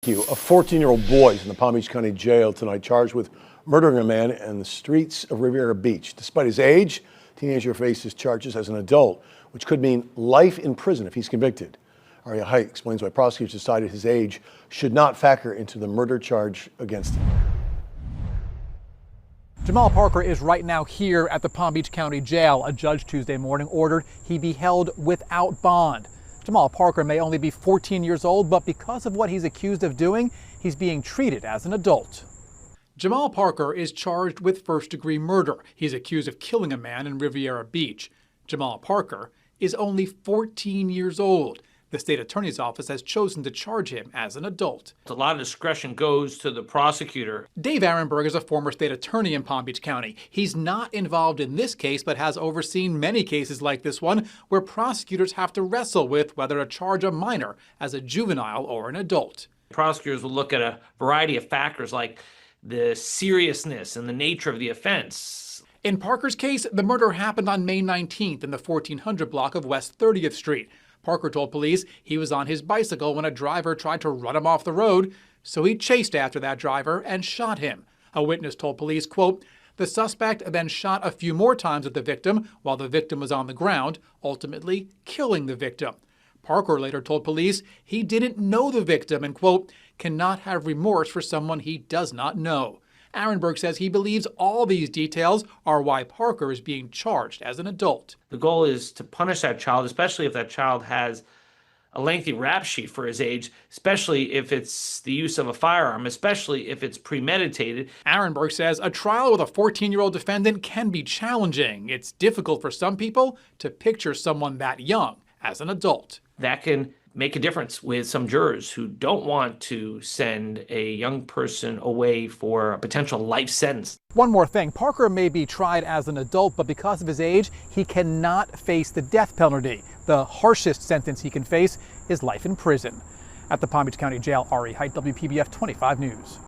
A 14-year-old boy is in the Palm Beach County Jail tonight, charged with murdering a man in the streets of Riviera Beach. Despite his age, the teenager faces charges as an adult, which could mean life in prison if he's convicted. Aria Height explains why prosecutors decided his age should not factor into the murder charge against him. Jamal Parker is right now here at the Palm Beach County Jail. A judge Tuesday morning ordered he be held without bond. Jamal Parker may only be 14 years old, but because of what he's accused of doing, he's being treated as an adult. Jamal Parker is charged with first-degree murder. He's accused of killing a man in Riviera Beach. Jamal Parker is only 14 years old. The state attorney's office has chosen to charge him as an adult. A lot of discretion goes to the prosecutor. Dave Arenberg is a former state attorney in Palm Beach County. He's not involved in this case, but has overseen many cases like this one where prosecutors have to wrestle with whether to charge a minor as a juvenile or an adult. Prosecutors will look at a variety of factors like the seriousness and the nature of the offense. In Parker's case, the murder happened on May 19th in the 1400 block of West 30th Street. Parker told police he was on his bicycle when a driver tried to run him off the road, so he chased after that driver and shot him. A witness told police, quote, "The suspect then shot a few more times at the victim while the victim was on the ground, ultimately killing the victim." Parker later told police he didn't know the victim and, quote, "cannot have remorse for someone he does not know." Arenberg says he believes all these details are why Parker is being charged as an adult. The goal is to punish that child, especially if that child has a lengthy rap sheet for his age, especially if it's the use of a firearm, especially if it's premeditated. Arenberg says a trial with a 14-year-old defendant can be challenging. It's difficult for some people to picture someone that young as an adult. That can make a difference with some jurors who don't want to send a young person away for a potential life sentence. One more thing, Parker may be tried as an adult, but because of his age, he cannot face the death penalty. The harshest sentence he can face is life in prison. At the Palm Beach County Jail, Aria Height, WPBF 25 News.